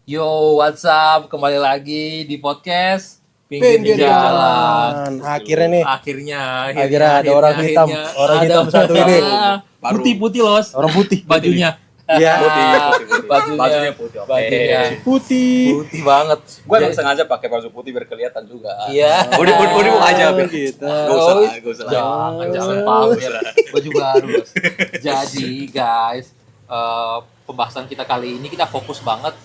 Yo, what's up? Kembali lagi di podcast Pinggir jalan. Akhirnya ada orang hitam. Orang hitam satu ini. Putih-putih los. Orang putih. Bajunya. Iya. Bajunya putih. Oke. Bajunya Putih. putih banget. Gue emang sengaja pakai baju putih biar kelihatan juga. Iya. Udah aja biar gitu. Gak usah. Jangan pamer. Gue juga harus. Jadi guys, pembahasan kita kali ini kita fokus banget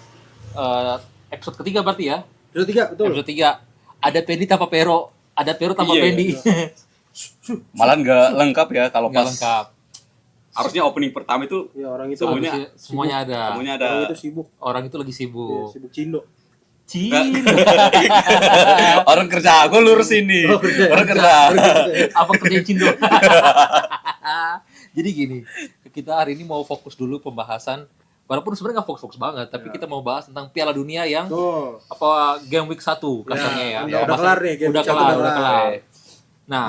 episode ketiga berarti ya. Episode 3, betul. Episode 3. Ada Pendi tanpa Pero, ada Pero tanpa Iya. Pendi. Malah nggak lengkap ya kalau Nggak pas. lengkap. Harusnya opening pertama itu Ya orang itu Semuanya- Semuanya ada. ada. Orang itu sibuk. Orang itu lagi Ya, sibuk. sibuk cindo. orang kerja. Gue lurus ini. Orang kerja. Apa kerja Cindo? Jadi gini, kita hari ini mau fokus dulu pembahasan. Walaupun sebenarnya nggak fokus banget, tapi kita mau bahas tentang Piala Dunia yang Tuh. apa game week 1 kasarnya ya. Udah kelar nih game Udah satu kelar, udah udah kelar. kelar. Nah,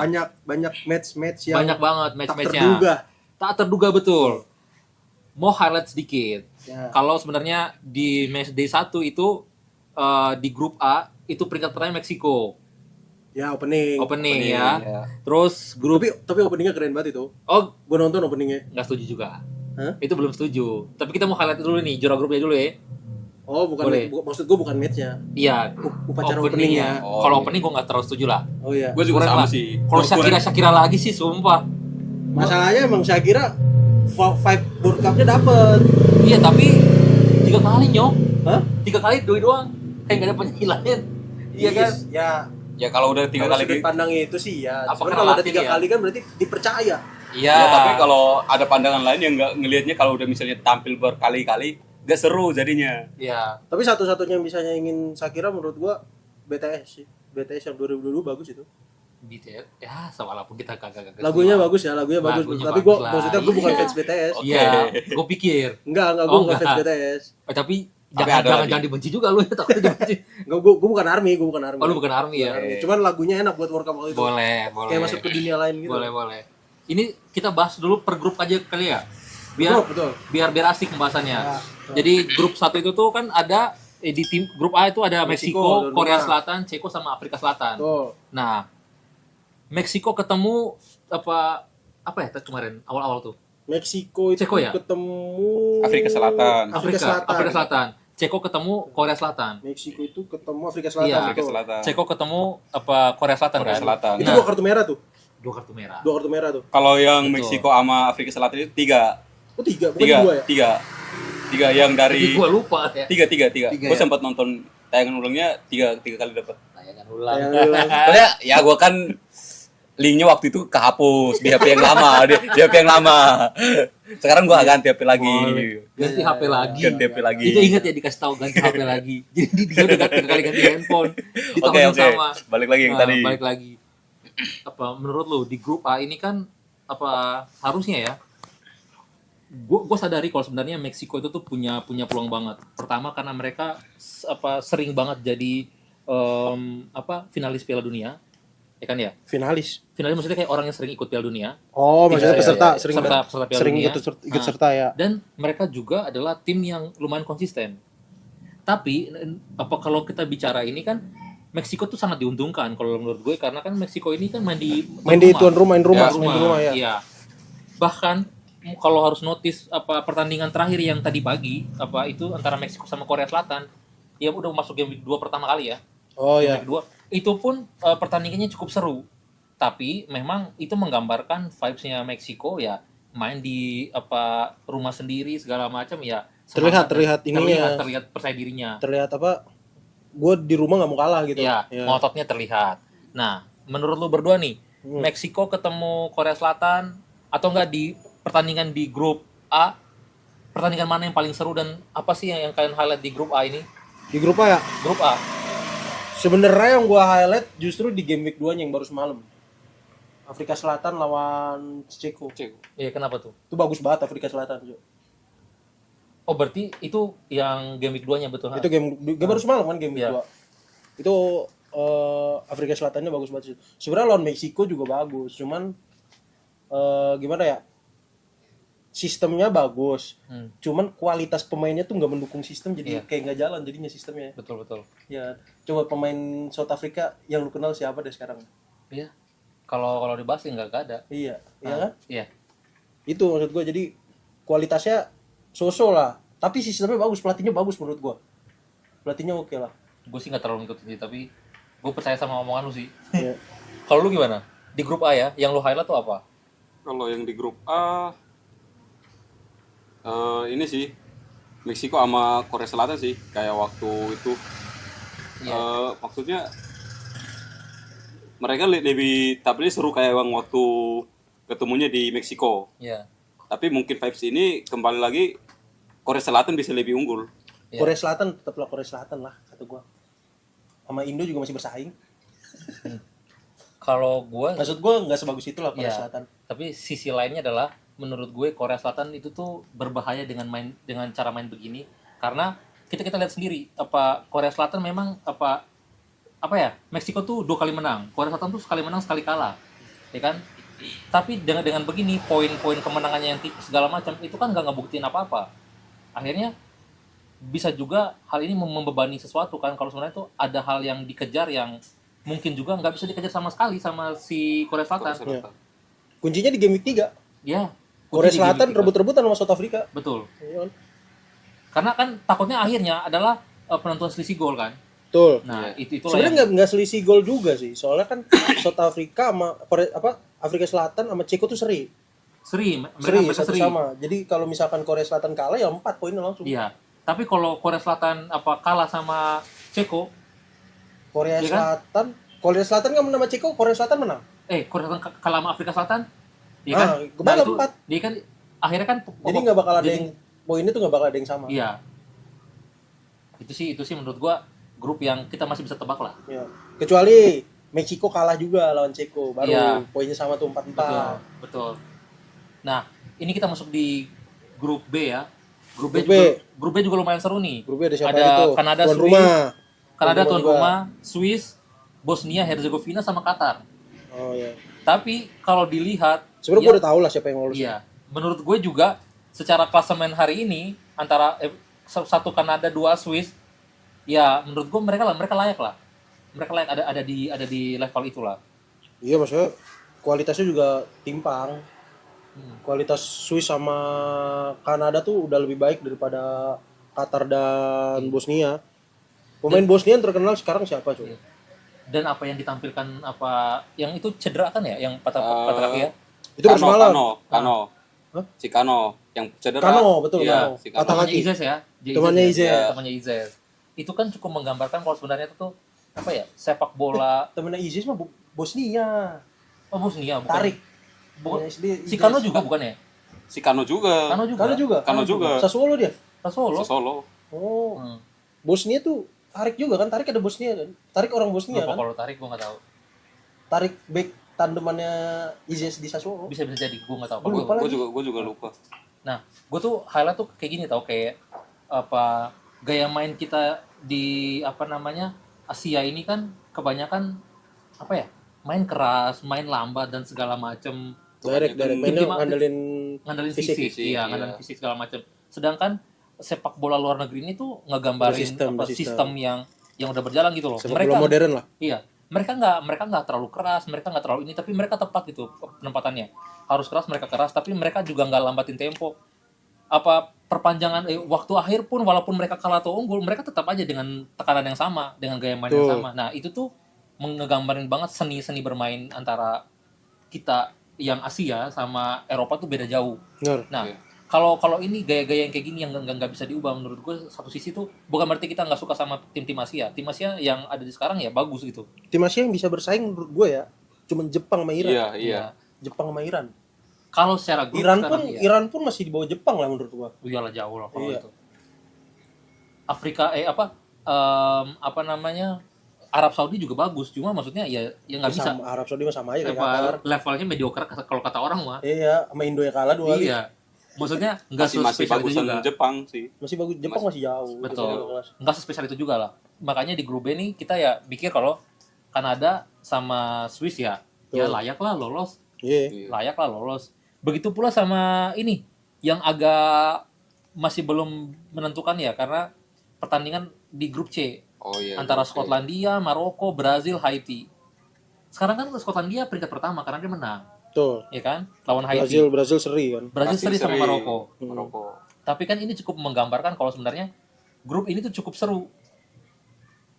Banyak match yang banyak banget tak match-matchnya. terduga. Tak terduga betul. Mau highlight sedikit. Ya. Kalau sebenarnya di match day 1 itu di grup A itu peringkat terakhir Meksiko. Ya opening. Opening ya. ya. Terus grup Tapi openingnya keren banget itu. oh Gue nonton openingnya. nggak setuju juga. Hah? Itu belum setuju. Tapi kita mau highlight dulu nih juara grupnya dulu ya. Oh bukan. Boleh. Maksud gue bukan matchnya. Iya. Upacara Openingnya. openingnya. Oh, Kalau iya. opening gue nggak terlalu setuju lah. Oh iya. Gue juga Kurang sama lah. sih. Kalau Shakira lagi sih sumpah. Masalahnya emang Shakira five World Cup-nya dapet. Iya tapi 3 kali nyok. Hah? 3 kali doi doang. Kayak nggak ada penyanyi lain. Iya kan? Ya. Ya kalau udah 3 Kalau kali sudut pandang itu sih ya. Apa Cuman karena kalau ada latih 3 ya? kali kan berarti dipercaya. Iya. Ya, tapi kalau ada pandangan lain yang nggak ngelihatnya kalau udah misalnya tampil berkali-kali gak seru jadinya. Iya. Tapi satu-satunya yang bisa nyaingin Shakira menurut gua BTS sih. BTS yang 2022 bagus itu. BTS ya walaupun kita kagak Lagunya bagus ya, lagunya bagus. Lagunya Tapi bagus gua lah. maksudnya gua bukan Iya. fans BTS. Oke. Iya. Gue pikir. Enggak, Oh, gua bukan enggak. fans BTS. Tapi Tapi jangan ada jangan, lagi. jangan dibenci juga lu ya takutnya dibenci. Enggak, gua bukan ARMY, gua bukan ARMY. Oh, lu bukan ARMY ya? Bukan ARMY. Cuman lagunya enak buat World Cup waktu itu. Boleh. Kayak masuk ke dunia lain gitu. Boleh. Ini kita bahas dulu per grup aja kali ya. Biar Betul. biar asik pembahasannya. Ya. Jadi grup 1 itu tuh kan ada di tim grup A itu ada Meksiko, Meksiko, Korea Indonesia. Selatan, Ceko sama Afrika Selatan. Tuh. Nah, Meksiko ketemu apa ya kemarin awal-awal tuh? Meksiko itu Ceko ya? ketemu Afrika Selatan. Afrika Selatan. Ceko ketemu Korea Selatan. Meksiko itu ketemu Afrika Selatan. Iya. Afrika betul. Selatan. Ceko ketemu Korea Selatan Korea kan? Selatan. Itu Nah. 2 kartu merah tuh. 2 kartu merah. 2 kartu merah tuh. Kalau yang Betul. Meksiko sama Afrika Selatan itu 3. Oh 3, bukan 2 ya? 3 yang Jadi dari gue lupa ya. 3. Tiga Gue ya? sempat nonton tayangan ulangnya 3 kali dapat. Tayangan ulang. Yang ulang. Soalnya ya gue kan linknya waktu itu kehapus di HP yang lama, di HP yang lama. Sekarang gue ganti HP lagi. Ganti HP lagi. Ganti HP lagi. Itu ingat ya dikasih tahu ganti HP lagi. Jadi dia udah kali ganti handphone di tahun Oke, yang oke. sama. Balik lagi yang Nah, tadi. Balik lagi. Menurut lu di grup A ini kan harusnya ya? Gue sadari kalau sebenarnya Meksiko itu tuh punya peluang banget. Pertama karena mereka sering banget jadi finalis Piala Dunia. Ya kan ya? Finalis. Finalis maksudnya kayak orang yang sering ikut Piala Dunia. Oh, maksudnya Iya, peserta iya. sering Peserta Piala sering Dunia. ikut Nah. serta ya. Dan mereka juga adalah tim yang lumayan konsisten. Tapi kalau kita bicara ini kan Meksiko tuh sangat diuntungkan kalau menurut gue karena kan Meksiko ini kan main di tuan rumah, main Ya, di rumah ya. Iya. Bahkan kalau harus notice pertandingan terakhir yang tadi pagi itu antara Meksiko sama Korea Selatan, ya udah masuk game 2 pertama kali ya. Oh ya. Game kedua itu pun pertandingannya cukup seru. Tapi memang itu menggambarkan vibes-nya Meksiko ya main di rumah sendiri segala macam ya. Terlihat ininya. terlihat percaya dirinya. Terlihat apa? Gue di rumah nggak mau kalah gitu. Iya, ngototnya terlihat. Nah, menurut lu berdua nih, Meksiko ketemu Korea Selatan atau enggak di pertandingan di grup A, pertandingan mana yang paling seru dan apa sih yang kalian highlight di grup A ini? Di grup A ya. Grup A. Sebenarnya yang gue highlight justru di game week 2 yang baru semalam. Afrika Selatan lawan Ceko. Iya, kenapa tuh? Itu bagus banget Afrika Selatan. Jo. Oh, berarti itu yang game week 2-nya betul. Itu game baru semalam kan game week Iya. 2. Itu Afrika Selatannya bagus banget sih. Sebenarnya lawan Meksiko juga bagus, cuman gimana ya? sistemnya bagus. Hmm. Cuman kualitas pemainnya tuh nggak mendukung sistem, jadi Iya. kayak nggak jalan jadinya sistemnya. Betul. Ya, coba pemain South Africa yang lu kenal siapa deh sekarang? Iya. Kalau dibahas ya nggak ada. Iya, iya Nah, kan? Iya. Itu maksud gue, jadi kualitasnya so-so lah. Tapi sistemnya bagus, pelatihnya bagus menurut gue. Pelatihnya oke lah. Gue sih nggak terlalu ngikutin sih, tapi gue percaya sama omongan lu sih. Iya. Kalau lu gimana? Di grup A ya, yang lu highlight tuh apa? Kalau yang di grup A ini sih Meksiko sama Korea Selatan sih, kayak waktu itu Iya. maksudnya mereka lebih tampilnya seru kayak yang waktu ketemunya di Meksiko. Iya. Tapi mungkin vibes ini kembali lagi Korea Selatan bisa lebih unggul. Iya. Korea Selatan tetaplah Korea Selatan lah kata gue. Sama Indo juga masih bersaing. Kalau gue, Maksud gue nggak sebagus itulah Korea Iya. Selatan. tapi sisi lainnya adalah menurut gue Korea Selatan itu tuh berbahaya dengan cara main begini, karena kita lihat sendiri apa Korea Selatan memang apa ya, Meksiko tuh 2 kali menang, Korea Selatan tuh sekali menang sekali kalah, ya kan? Tapi dengan begini poin-poin kemenangannya yang segala macam itu kan nggak ngebuktiin apa-apa. Akhirnya bisa juga hal ini membebani sesuatu kan, kalau sebenarnya tuh ada hal yang dikejar yang mungkin juga nggak bisa dikejar sama sekali sama si Korea Korea Selatan. Selatan. Kuncinya di game week 3. Ya, Korea kunci di Selatan game week rebut-rebutan sama South Africa. tiga. Betul. Iya kan? Karena kan takutnya akhirnya adalah penentuan selisih gol kan. Betul. Nah, itulah Sebenarnya yang nggak selisih gol juga sih. Soalnya kan South Africa sama Afrika Selatan sama Ceko tuh seri. mereka Satu seri. sama. Jadi kalau misalkan Korea Selatan kalah ya 4 poinnya langsung. Iya. Tapi kalau Korea Selatan kalah sama Ceko, Korea Iya kan? Selatan kan menang sama Ceko, Korea Selatan menang. Korea Selatan kalah sama Afrika Selatan, iya kan? kebalik itu 4. dia kan akhirnya kan Jadi nggak bakal ada jadi- yang poinnya tuh nggak bakal ada yang sama. Iya. Itu sih menurut gua grup yang kita masih bisa tebak lah. Ya. Kecuali Meksiko kalah juga lawan Ceko, baru Iya. poinnya sama tuh 4-4. Betul. Nah, ini kita masuk di grup B ya. Grup Grup B, B. grup B juga lumayan seru nih. Grupnya ada siapa Ada itu? Kanada, Tuan Swiss. rumah. Kanada tuan juga. rumah, Swiss, Bosnia Herzegovina sama Qatar. Oh ya. Tapi kalau dilihat, Sebenarnya ya, gue udah tahu lah siapa yang lolos. iya, menurut gue juga secara klasemen hari ini antara satu Kanada, 2 Swiss, ya menurut gue mereka layak lah. Mereka layak ada di level itulah. Iya, maksudnya kualitasnya juga timpang. Kualitas Swiss sama Kanada tuh udah lebih baik daripada Qatar dan Bosnia. Pemain Bosnia yang terkenal sekarang siapa coba? Dan apa yang ditampilkan yang itu cedera kan ya, yang patah kaki ya. Itu baru semalam. Kano. Hah? Si Kano yang cedera. Kano, betul, Iya, Kano. si Kano. Patah Temannya kaki. Izes ya. Temannya ya. Izes. Temannya Izes. Itu kan cukup menggambarkan kalau sebenarnya itu tuh apa ya, sepak bola. Temennya Izis mah Bosnia. Oh, Bosnia bukan. Tarik. Bukan. Temennya Si Izes. Kano juga bukan ya? Si Kano juga. Kano juga. Kano juga. Kano juga. Sassuolo dia. Sassuolo. Solo. Oh. Hmm. Bosnia tuh Tarik juga kan? Tarik ada Bosnia kan? Tarik orang Bosnia Lupa kan? kalau tarik gue nggak tahu. Tarik back tandemannya Izes di Sassuolo. Bisa jadi gue nggak tahu. Gua lupa lagi. Gue juga lupa. Nah, gue tuh highlight tuh kayak gini tau, kayak gaya main kita di Asia ini kan kebanyakan main keras, main lambat dan segala macem, Direct mainnya Tim- ngandelin ngandelin fisik, Fisik, ngandelin iya. fisik segala macem. Sedangkan sepak bola luar negeri ini tuh ngegambarin Bersistem, sistem yang udah berjalan gitu loh. sepak bola modern lah. Iya, mereka nggak terlalu keras, mereka nggak terlalu ini, tapi mereka tepat gitu penempatannya. Harus keras, mereka keras, tapi mereka juga nggak lambatin tempo. Perpanjangan waktu akhir pun walaupun mereka kalah atau unggul, mereka tetap aja dengan tekanan yang sama, dengan gaya main yang Betul. sama. Nah, itu tuh ngegambarin banget seni bermain antara kita yang Asia sama Eropa tuh beda jauh. Benar. Nah, Iya. kalau ini gaya-gaya yang kayak gini yang nggak bisa diubah, menurut gue satu sisi tuh bukan berarti kita nggak suka sama tim-tim Asia. Tim Asia yang ada di sekarang ya bagus gitu. Tim Asia yang bisa bersaing menurut gue ya, cuman Jepang sama Iran. Iya, iya. Jepang sama Iran. Kalau secara grup Iran sekarang, pun iya. Iran pun masih di bawah Jepang lah menurut gue. Iyalah jauh lah kalau Iya. itu. Afrika Arab Saudi juga bagus, cuma maksudnya ya nggak bisa. Sama Arab Saudi mah sama aja kayak Qatar. Levelnya mediocre kalau kata orang mah. Iya, sama Indo yang kalah 2 kali. Iya. Maksudnya nggak Masih spesial itu bagusan juga. Jepang sih. Masih bagus, Jepang masih jauh. Betul. Masih kelas. Nggak spesial itu juga lah. Makanya di grup B nih kita ya pikir kalau Kanada sama Swiss ya Betul. layak lah lolos. Iya. Layak lah lolos. Begitu pula sama ini yang agak masih belum menentukan ya karena pertandingan di grup C Oh iya. antara oke. Skotlandia, Maroko, Brazil, Haiti. Sekarang kan Skotlandia peringkat pertama karena dia menang, Betul. ya kan? Lawan Haiti. Brazil seri kan. Brazil Pasti seri sama Maroko. Maroko. Tapi kan ini cukup menggambarkan kalau sebenarnya grup ini tuh cukup seru.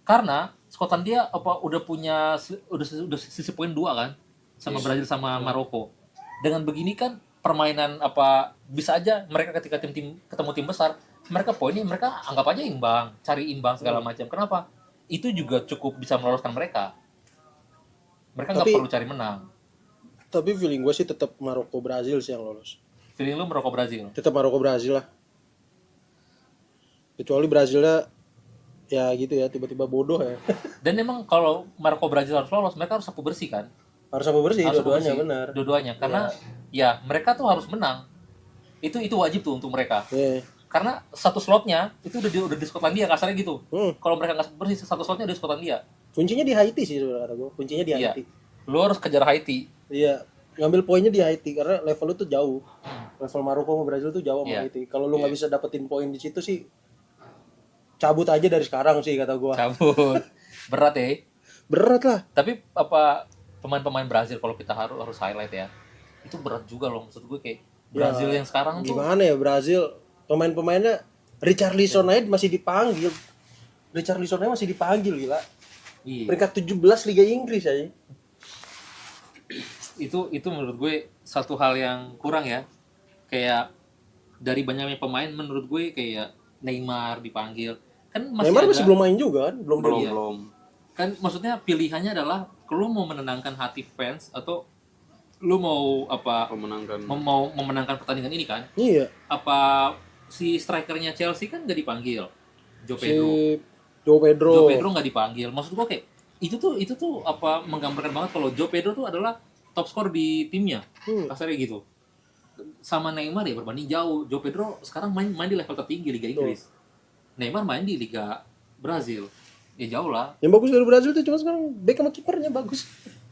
Karena Skotlandia udah punya udah sisi poin 2 kan sama Brazil sama Maroko. Dengan begini kan permainan bisa aja mereka ketika tim ketemu tim besar, mereka poinnya mereka anggap aja imbang, cari imbang segala macam. Kenapa? Itu juga cukup bisa meloloskan mereka. Mereka nggak Tapi- perlu cari menang. Tapi feeling gue sih tetap Maroko Brazil sih yang lolos. Feeling lu Maroko Brazil. Tetap Maroko Brazil lah. Kecuali Brazilnya ya gitu ya tiba-tiba bodoh ya. Dan emang kalau Maroko Brazil harus lolos, mereka harus sapu bersih kan? Harus sama bersih Harus sapu dua-duanya bersih. benar. Dua-duanya karena ya mereka tuh harus menang. Itu wajib tuh untuk mereka. Iya. Karena satu slotnya itu udah di Skotlandia kasarnya gitu. Kalau mereka nggak sapu bersih, satu slotnya udah di Skotlandia. Kuncinya di Haiti sih sebenarnya kata gue. Kuncinya di Iya. Haiti. Lu harus kejar Haiti. Iya. Ngambil poinnya di Haiti karena level lu tuh jauh. Level Maroko sama Brazil tuh jauh sama Iya. Haiti. Kalau lu nggak bisa dapetin poin di situ sih cabut aja dari sekarang sih kata gua. Cabut. Berat ya. Berat lah. Tapi pemain-pemain Brazil kalau kita harus highlight ya. Itu berat juga loh maksud gue kayak Brazil yang sekarang tuh. Gimana ya Brazil pemain-pemainnya Richarlison aja masih dipanggil. Richarlison aja masih dipanggil gila. Iya. Peringkat 17 Liga Inggris aja. Itu menurut gue satu hal yang kurang ya. Kayak dari banyaknya pemain menurut gue kayak Neymar dipanggil. Kan Neymar masih belum main juga kan? Belum. Iya. Belum. Kan maksudnya pilihannya adalah lu mau menenangkan hati fans atau lu mau Memenangkan. mau memenangkan pertandingan ini kan? Iya. Si strikernya Chelsea kan nggak dipanggil, Joe Si Pedro. Joe Pedro. Joe Pedro nggak dipanggil. Maksud gua kayak itu tuh menggambarkan banget kalau Joe Pedro tuh adalah top skor di timnya. Kasarnya gitu. Sama Neymar ya berbanding jauh. Joe Pedro sekarang main di level tertinggi Liga Inggris. Neymar main di Liga Brazil. Ya jauh lah. Yang bagus dari Brazil tuh cuma sekarang back sama kipernya bagus.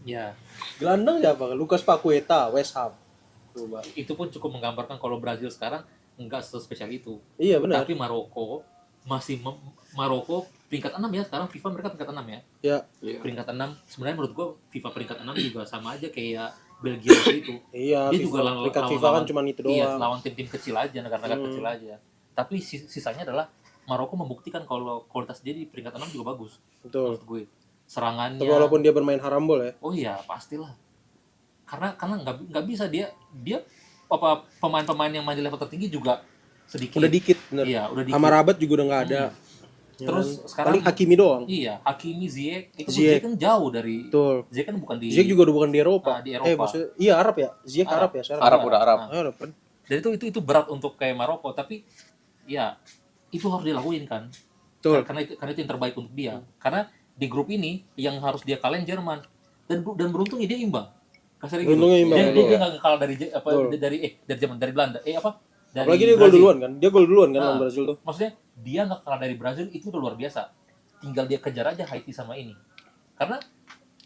Ya, Gelandang siapa? Lucas Paqueta, West Ham. Coba. itu pun cukup menggambarkan kalau Brazil sekarang enggak sespesial itu. Iya benar. Tapi Maroko Maroko peringkat 6 ya sekarang FIFA mereka peringkat 6 ya. Ya. Iya. Peringkat 6 sebenarnya menurut gua FIFA peringkat 6 juga sama aja kayak Belgia waktu itu. Iya, Dia FIFA, juga peringkat FIFA kan cuma itu Iya, doang. lawan tim-tim kecil aja, negara-negara kecil aja. Tapi sisanya adalah Maroko membuktikan kalau kualitas dia di peringkat 6 juga bagus. Betul. Menurut gue. Serangannya. Tapi walaupun dia bermain harambol ya. Oh iya, pastilah. Karena nggak bisa dia pemain-pemain yang main di level tertinggi juga sedikit. Udah dikit bener. Iya, udah dikit. Amarabat juga udah nggak ada. Ya Terus kan? sekarang paling Hakimi doang. Iya, Hakimi, Ziyech, itu Ziyech. Ziyech kan jauh dari. Betul. Ziyech kan bukan di. Ziyech juga udah bukan di Eropa. Di Eropa. Maksudnya iya Arab ya. Ziyech Arab ya sekarang. Arab udah Arab. Arab kan. Dan itu berat untuk kayak Maroko, tapi ya itu harus dilakuin kan. Betul. Karena itu yang terbaik untuk dia. Karena di grup ini yang harus dia kalahin Jerman dan beruntungnya dia imbang. Kasarnya gitu. Beruntungnya imbang, Dia nggak kalah dari Jerman dari Belanda. Dari Apalagi dia gol Brazil. duluan kan. Dia gol duluan kan Nah, lawan Brazil tuh. Maksudnya dia nggak kalah dari Brazil itu udah luar biasa. Tinggal dia kejar aja Haiti sama ini. Karena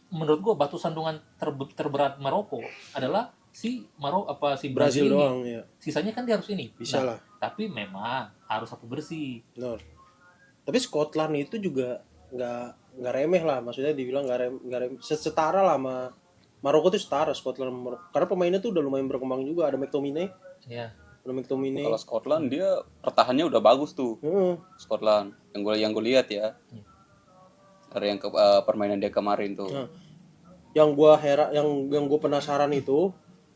menurut gua batu sandungan terberat Maroko adalah si Brazil ini. doang ya. Sisanya kan dia harus ini. Bisa lah. Tapi memang harus sapu bersih. Benar. Tapi Scotland itu juga nggak remeh lah. Maksudnya dibilang nggak remeh. Setara lah sama Maroko tuh setara Scotland sama Maroko. Karena pemainnya tuh udah lumayan berkembang juga. Ada McTominay. Ya. Ada McTominay. Kalau Scotland dia pertahanannya udah bagus tuh. Heeh. Scotland yang gue lihat ya. Dari yang permainan dia kemarin tuh. Nah, yang gua yang gua penasaran itu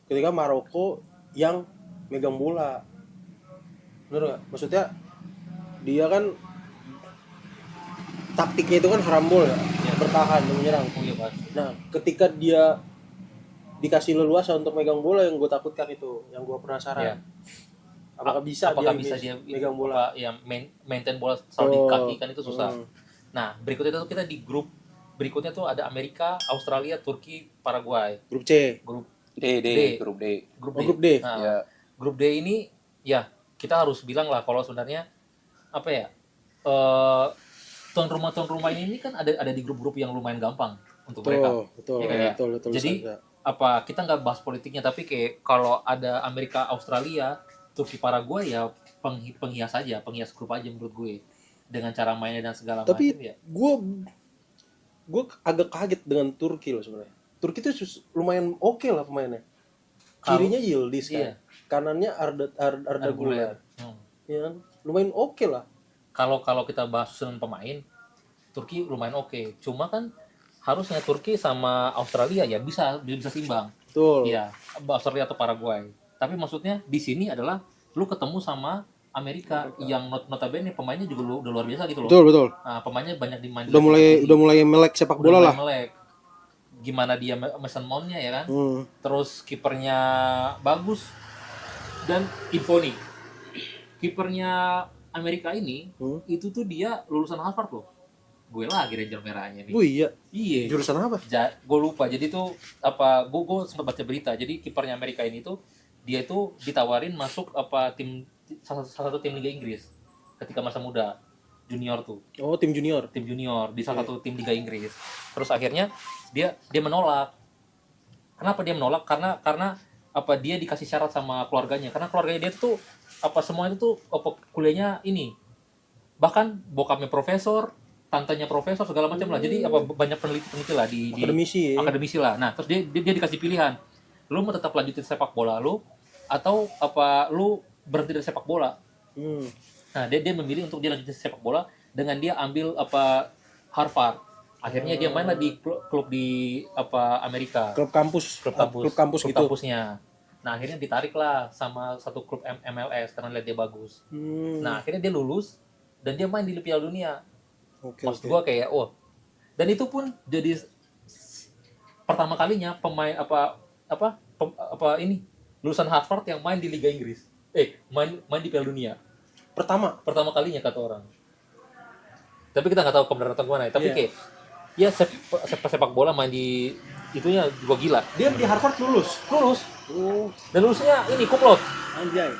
ketika Maroko yang megang bola. Bener gak? Maksudnya dia kan taktiknya itu kan harambol ya, bertahan dan menyerang. Oh iya, Pak. Nah, ketika dia dikasih leluasa untuk megang bola, yang gue takutkan itu, yang gue penasaran. Iya. Apakah bisa dia megang bola? Ya maintain bola selalu di kaki kan itu susah. Hmm. Nah, berikutnya tuh kita di grup berikutnya tuh ada Amerika, Australia, Turki, Paraguay. Grup C, Grup Grup D. grup grup D. D. Nah, Ya. grup D ini ya kita harus bilang lah kalau sebenarnya apa ya? Tuan rumah ini kan ada di grup-grup yang lumayan gampang untuk mereka. Betul, Iya kan ya? betul. Jadi Sandra. kita nggak bahas politiknya tapi kayak kalau ada Amerika Australia Turki Paraguay ya penghias aja, penghias grup aja menurut gue dengan cara mainnya dan segala Tapi macam ya. gue agak kaget dengan Turki loh sebenarnya. Turki itu lumayan oke lah pemainnya. Kirinya Yildiz kan, Iya. kanannya Arda Güler. Ya kan? Lumayan oke lah. Kalau kita bahas susunan pemain, Turki lumayan oke. Cuma kan harusnya Turki sama Australia ya bisa seimbang. Betul. Iya, Australia atau Paraguay. Tapi maksudnya di sini adalah lu ketemu sama Amerika yang notabene pemainnya juga udah luar biasa gitu loh. Betul. Nah, pemainnya banyak dimain Udah mulai melek sepak bola lah. melek. Gimana dia Mason Mount-nya ya kan? Hmm. Terus kipernya bagus. Dan info nih. Kipernya Amerika ini itu tuh dia lulusan Harvard loh. Gue lagi Ranger merahnya nih. Oh iya. Iya. Jurusan apa? Gue lupa. Jadi tuh apa? Gue sempat baca berita. Jadi kipernya Amerika ini tuh dia itu ditawarin masuk apa tim salah satu tim Liga Inggris ketika masa muda junior tuh. Oh, tim junior. Tim junior di salah satu tim Liga Inggris. Terus akhirnya dia menolak. Kenapa dia menolak? Karena apa dia dikasih syarat sama keluarganya. Karena keluarganya dia tuh apa semua itu tuh apa kuliahnya ini. Bahkan bokapnya profesor, tantenya profesor segala macam lah. Jadi apa banyak peneliti lah di akademisi lah. Nah, terus dia dikasih pilihan. Lu mau tetap lanjutin sepak bola lu atau apa lu berhenti dari sepak bola? Nah, dia memilih untuk dia lanjutin sepak bola dengan dia ambil apa Harvard. Akhirnya dia main lah di klub di apa Amerika. Klub kampus gitu. Kampusnya. Nah, akhirnya ditarik lah sama satu klub MLS karena lihat dia bagus. Nah, akhirnya dia lulus dan dia main di Piala Dunia. Maksud gua kayak dan itu pun jadi pertama kalinya pemain apa ini lulusan Harvard yang main di Liga Inggris. Main di Piala Dunia. Pertama kalinya kata orang. Tapi kita nggak tahu kebenaran atau gimana. Tapi kayak ya sepak bola main di itunya juga gila. Dia di Harvard lulus. Dan lulusnya ini kuplot. Anjay.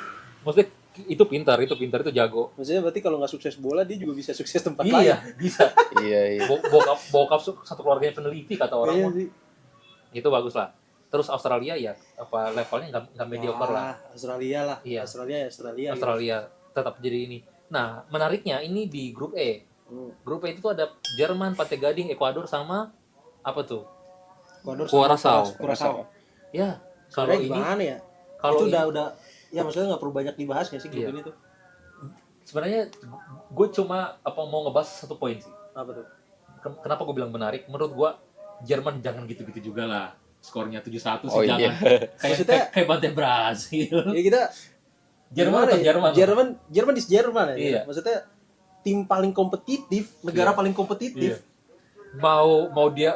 Maksudnya itu pintar, itu jago. Maksudnya berarti kalau nggak sukses bola dia juga bisa sukses tempat lain. Iya, bisa. Iya. Bokap satu keluarganya peneliti kata orang. Iya sih. Itu bagus lah. Terus Australia ya apa levelnya nggak mediocre lah. Australia lah. Iya. Australia. Tetap jadi ini. Nah, menariknya ini di grup E. Grup E itu tuh ada Jerman, Pantai Gading, Ekuador sama apa tuh? Curaçao. Ya, kalau ini gimana ya? Itu udah ya maksudnya nggak perlu banyak dibahas nggak sih grup ini tuh? Sebenarnya gue cuma mau ngebahas satu poin sih. Apa tuh? Kenapa gue bilang menarik? Menurut gue Jerman jangan gitu-gitu juga lah. Skornya 7-1 sih Iya. jangan. Kayak bantai Brasil. Ya kita Jerman. di Jerman ya. Iya. Maksudnya tim paling kompetitif, negara paling kompetitif. Iya.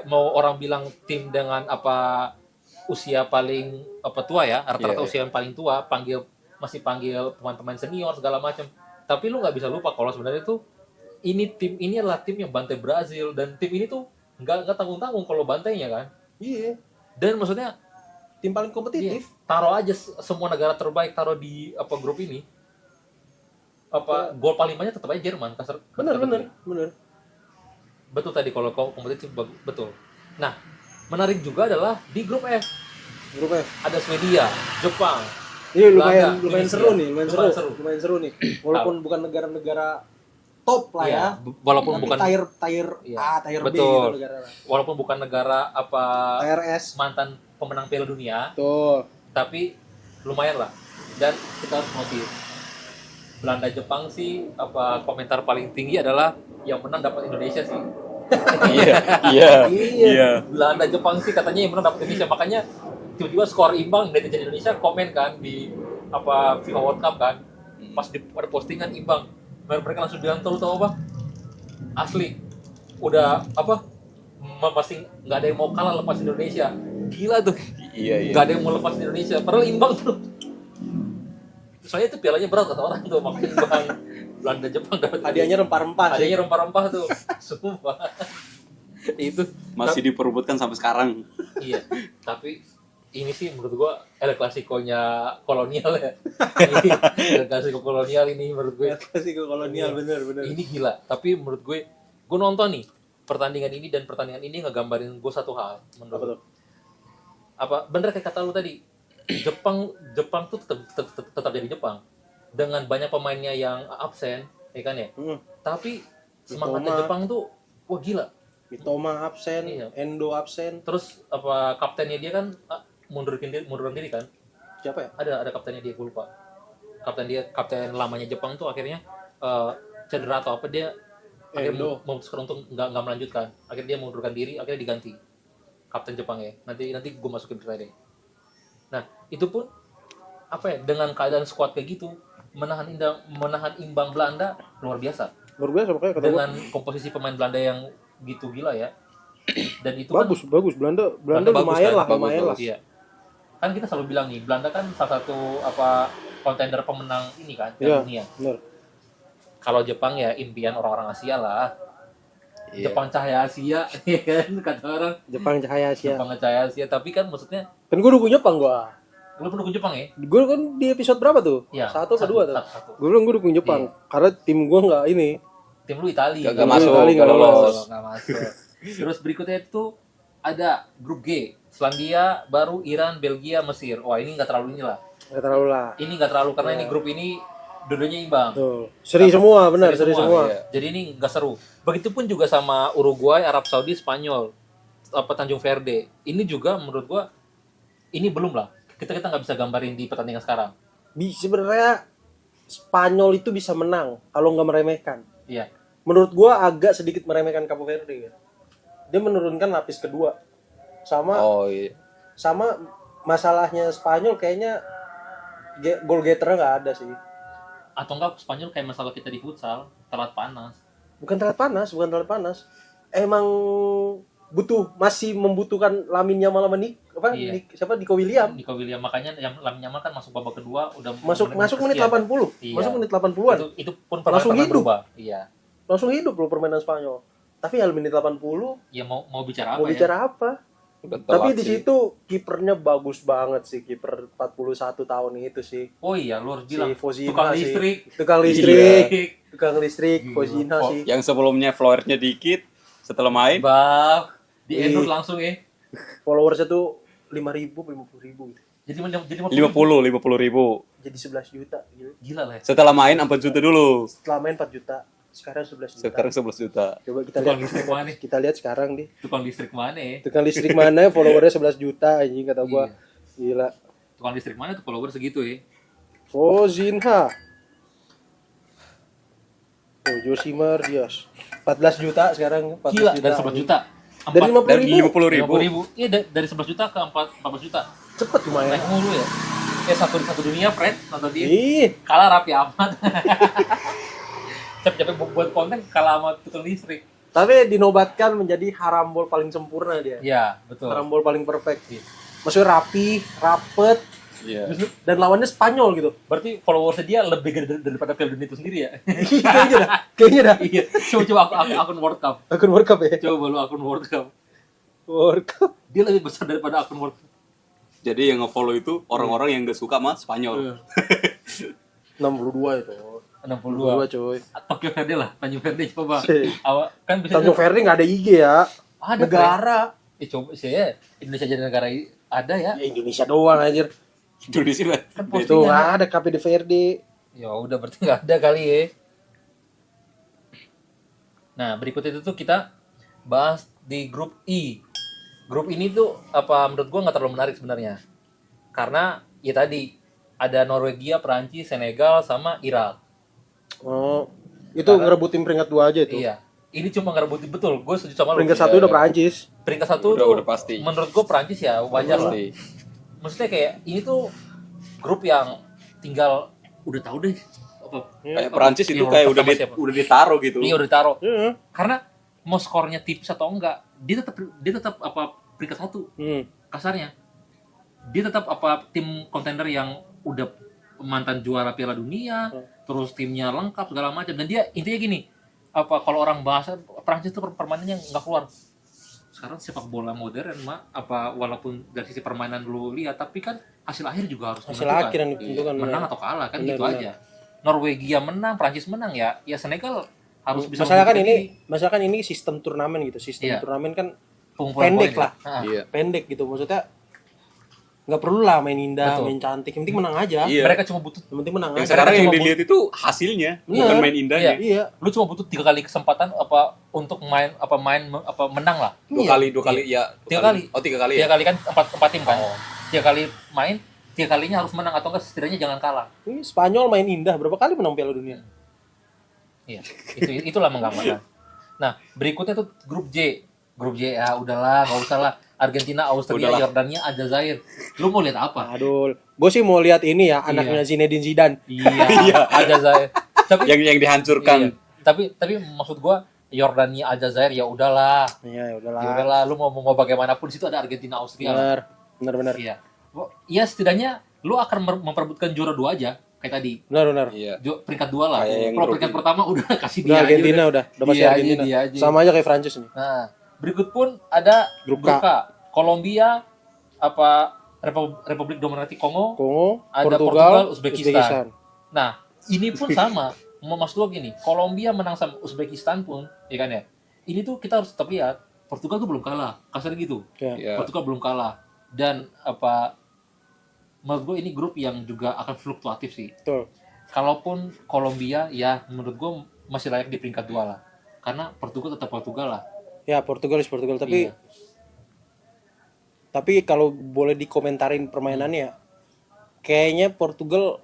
Mau orang bilang tim dengan apa usia paling apa tua ya, rata-rata usia yang paling tua, masih panggil pemain-pemain senior segala macam. Tapi lu nggak bisa lupa kalau sebenarnya tuh tim ini adalah tim yang bantai Brazil dan tim ini tuh nggak tanggung-tanggung kalau bantainya kan. Iya. Dan maksudnya tim paling kompetitif. Taruh aja semua negara terbaik taruh di apa grup ini. Apa gol paling banyak tetap aja Jerman. Bener. Betul tadi kalau kompetitif betul. Nah, menarik juga adalah di grup F. Ada Swedia, Jepang. Ini Belanda, lumayan Indonesia. lumayan seru nih. Walaupun bukan negara-negara top lah ya. Walaupun tapi bukan tier A, tier B betul. gitu negara lah. Walaupun bukan negara apa Tier S. mantan pemenang Piala Dunia, Tuh. tapi lumayan lah. Dan kita harus notice Belanda Jepang sih apa komentar paling tinggi adalah yang menang dapat Indonesia sih. Iya. Belanda Jepang sih katanya yang menang dapat Indonesia, makanya tiba-tiba skor imbang netizen Indonesia komen kan di apa FIFA World Cup kan. Pas ada postingan imbang. Mereka langsung bilang tahu apa? Asli. Udah apa? Pasti nggak ada yang mau kalah lepas Indonesia. Gila tuh. Iya. Nggak ada yang mau lepas Indonesia. Padahal imbang tuh. Soalnya itu pialanya berat kata orang tuh, makanya imbang. Belanda Jepang dapat Hadiahnya rempah-rempah. Hadiahnya rempah-rempah tuh. Sumpah. Itu Masih diperebutkan sampai sekarang. iya. Tapi ini sih menurut gua El Clasico-nya kolonial ya. El Clasico kolonial ini menurut gue. Klasiko kolonial bener. Ini gila. Tapi menurut gue nonton nih pertandingan ini dan pertandingan ini ngegambarin gue satu hal menurut. Apa tuh? Apa bener kayak kata lu tadi. Jepang tuh tetap jadi Jepang dengan banyak pemainnya yang absen, ya kan ya. Tapi semangatnya Mitoma. Jepang tuh wah gila. Mitoma absen, Iya. Endo absen. Terus apa kaptennya dia kan mundurin diri kan? Siapa ya? Ada kaptennya dia, gue lupa. Kapten lamanya Jepang tuh akhirnya cedera atau apa, dia akhirnya Endo. memutuskan untuk nggak melanjutkan. Akhirnya dia mengundurkan diri, akhirnya diganti kapten Jepang ya. Nanti gue masukin berita deh. Nah itu pun apa ya, dengan keadaan squad kayak gitu menahan imbang Belanda luar biasa. Luar biasa makanya kata gua. Dengan komposisi pemain Belanda yang gitu gila ya. Dan itu Bagus. Belanda Belanda bagus lumayan kan? lah, lumayan lah. Iya. Kan kita selalu bilang nih, Belanda kan salah satu kontender pemenang ini kan, Iya, Piala Dunia. benar. Kalau Jepang ya impian orang-orang Asia lah. Iya. Jepang cahaya Asia, ya kan kata orang. Jepang Cahaya Asia. Jepang cahaya Asia, tapi kan maksudnya Kan gue dukung Jepang gua. lu pendukung Jepang ya? Gue kan di episode berapa tuh? Iya. 1 atau 2 tuh? Satu. Gue bilang gue dukung Jepang karena tim gue nggak ini. Tim lu Italia. Gak masuk, Itali gak nggak lolos. Nggak masuk. Terus berikutnya itu ada grup G, Selandia, baru Iran, Belgia, Mesir. Wah ini nggak terlalu inilah. Nggak terlalu lah. Ini nggak terlalu karena ini grup ini dua-duanya imbang. Tuh. Seri semua, benar, seri semua. Iya. Jadi ini nggak seru. Begitupun juga sama Uruguay, Arab Saudi, Spanyol, Tanjung Verde. Ini juga menurut gua ini belum lah. Kita nggak bisa gambarin di pertandingan sekarang. Sebenarnya Spanyol itu bisa menang kalau nggak meremehkan. Iya. Menurut gue agak sedikit meremehkan Capo Verde. Ya. Dia menurunkan lapis kedua. Sama Oh iya. sama masalahnya Spanyol kayaknya goal getternya nggak ada sih. Atau enggak Spanyol kayak masalah kita di futsal, telat panas. Bukan telat panas. Emang masih membutuhkan Lamine Yamal sama Iya. Nico William. Nico William, makanya yang Lamine Yamal kan masuk babak kedua udah Masuk menit 80. Iya. Masuk menit 80-an. Itu pun Langsung pernah hidup. berubah. Iya. Langsung hidup loh permainan Spanyol. Tapi al menit 80 Ya mau bicara apa mau ya? bicara apa? Udah Tapi telat di sih. situ kipernya bagus banget sih, kiper 41 tahun itu sih. Oh iya, lu harus bilang Fozina tukang sih. listrik. Tukang Iya. listrik. Tukang listrik, Gila. Fozina Oh, sih. Yang sebelumnya followernya dikit, setelah main Bang, di Iya. endorse langsung ya. Followersnya tuh 5.000, 50.000 gitu. Jadi 50 ribu. Jadi 11 juta gitu. Gila lah. Setelah main 4 juta dulu. Setelah main 4 juta, sekarang 11 juta. Sekarang 11 juta. Coba kita Tukang lihat. listrik mana nih? Kita lihat sekarang deh. Tukang listrik mana ya? Tukang listrik mana followernya 11 juta anjing kata gua. Gila. Tukang listrik mana tuh follower segitu ya? Fozinha. Oh, Josimar Dias. 14 juta sekarang, 14 Gila, juta. dari 11 juta. Dari 50 Dari ribu. 50 ribu. 50.000. Iya, dari 11 juta ke 14 juta. Cepet lumayan. Naik mulu ya. Satu dunia, Fred, nonton dia. Ih, Kalah rapi amat. Capek-capek buat konten kalah sama tukang listrik. tapi dinobatkan menjadi harambol paling sempurna dia. Iya, betul. Harambol paling perfect. Maksudnya rapi, rapet, Iya. dan lawannya Spanyol gitu. Berarti followersnya dia lebih gede daripada Piala Dunia itu sendiri ya? Kayaknya dah. Iya. Coba akun World Cup. Akun World Cup ya. Coba lu akun World Cup. World Cup. Dia lebih besar daripada akun World Cup. Jadi yang nge-follow itu orang-orang yang gak suka sama Spanyol. 62 itu. 62. 62 coy. Tokyo Verde lah, Tanjung Verde coba. Si. Kan bisa Tanjung Verde nggak ada IG ya. Ada, Negara. coba sih ya. Indonesia jadi negara ada ya. Ya Indonesia doang anjir. Indonesia lah. Kan Itu postingan. nggak ada KPD Verde. Ya udah berarti nggak ada kali ya. Nah berikut itu tuh kita bahas di grup I. Grup ini tuh apa menurut gua nggak terlalu menarik sebenarnya. Karena ya tadi ada Norwegia, Perancis, Senegal sama Irak. Oh, itu Karena- ngerebutin peringkat 2 aja itu. Iya. Ini cuma ngerebutin betul. Gue setuju sama lu. Peringkat Iya, 1 udah iya. Prancis. Peringkat 1 Udah- tuh udah pasti. menurut gue Perancis ya wajar lah. Pasti. Maksudnya kayak ini tuh grup yang tinggal udah tahu deh apa Kayak Perancis itu yang kayak World Cup sama siapa. udah ditaruh gitu. Iya udah ditaruh. Heeh. Karena mau skornya tipis atau enggak, dia tetap apa peringkat 1 kasarnya. Dia tetap apa tim kontender yang udah mantan juara Piala Dunia, terus timnya lengkap segala macam, dan dia intinya gini, apa kalau orang bahasa Prancis itu permainannya nggak keluar. Sekarang sepak bola modern mah apa walaupun dari sisi permainan lu lihat, tapi kan hasil akhir juga harus Hasil menentukan. akhir yang ditentukan. Menang atau kalah kan Benar, gitu benar. aja. Norwegia menang, Prancis menang ya Senegal harus bisa Masalah kan ini sistem turnamen gitu. Sistem Iya. turnamen kan pengumpulan pendek poin lah. ya. Ah. Iya. pendek gitu maksudnya. nggak perlu lah main indah, Betul. main cantik, yang penting menang aja. Iya. Mereka cuma butuh Yang penting menang Yang aja. sekarang yang cuma dilihat itu hasilnya, Bener. bukan main indahnya. Iya. lu cuma butuh 3 kali kesempatan untuk main menang lah. Dua Iya. kali ya. 3 kali. Oh, 3 kali 3 ya. kali kan empat tim kan. Oh. 3 kali main, 3 kalinya harus menang atau enggak setidaknya jangan kalah. Ini Spanyol main indah berapa kali menang Piala Dunia? Iya. Itulah menggambarkan. Nah, berikutnya tuh grup J. Grup J ya udahlah, enggak usah lah. Argentina, Austria, Udahlah. Yordania, Aljazair. Lu mau lihat apa? Aduh, gue sih mau lihat ini ya anaknya Zinedine Zidane. Iya, Aljazair. Tapi Yang dihancurkan. iya. Tapi maksud gua Yordania, Aljazair ya udahlah. Iya, ya Ya udahlah. udahlah, lu mau bagaimanapun di situ ada Argentina, Austria. lah. Benar. Iya. Iya setidaknya lu akan memperebutkan juara 2 aja kayak tadi. Benar. Iya. Peringkat 2 lah. Kayak yang Kalau grup peringkat ini. pertama udah kasih Udah dia Argentina aja. udah pasti Dia aja, Argentina. dia aja. Sama aja kayak Prancis nih. Nah, berikut pun ada Grup grup K. K. Kolombia, Republik Demokratik Kongo, Kongo, ada Portugal, Uzbekistan. Nah, ini pun sama. Maksud gua gini, Kolombia menang sama Uzbekistan pun, ya kan ya. Ini tuh kita harus tetap lihat, Portugal tuh belum kalah, kasar gitu. Ya. Iya. Portugal belum kalah. Dan menurut gue ini grup yang juga akan fluktuatif sih. Betul. Kalaupun Kolombia ya menurut gue masih layak di peringkat 2 lah. Karena Portugal tetap Portugal lah. Ya, Portugal tapi Iya. tapi kalau boleh dikomentarin permainannya kayaknya Portugal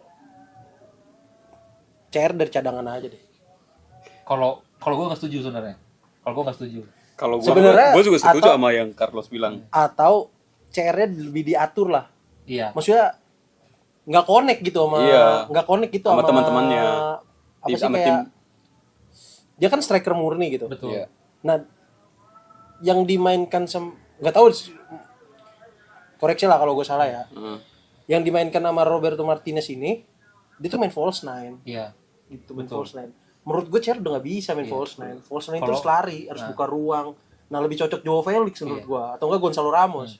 CR dari cadangan aja deh. Kalau gue nggak setuju sebenarnya. Kalau gue nggak setuju. Kalau Sebenarnya gua juga setuju atau- sama yang Carlos bilang. Atau CR-nya lebih diatur lah. Iya. Maksudnya nggak connect gitu sama Iya. nggak connect gitu Sama sama teman-temannya. Apa sih Sama kayak tim. dia kan striker murni gitu. Betul. Iya. Nah, yang dimainkan nggak tahu koreksi lah kalau gue salah ya. Heeh. Yang dimainkan sama Roberto Martinez ini dia tuh main false nine Iya. gitu, main Betul. false nine. Menurut gue CR udah nggak bisa main Iya. false nine. False nine Kalau- terus lari, harus buka ruang. Nah, lebih cocok Joao Felix menurut Iya. gue atau enggak Gonzalo Ramos.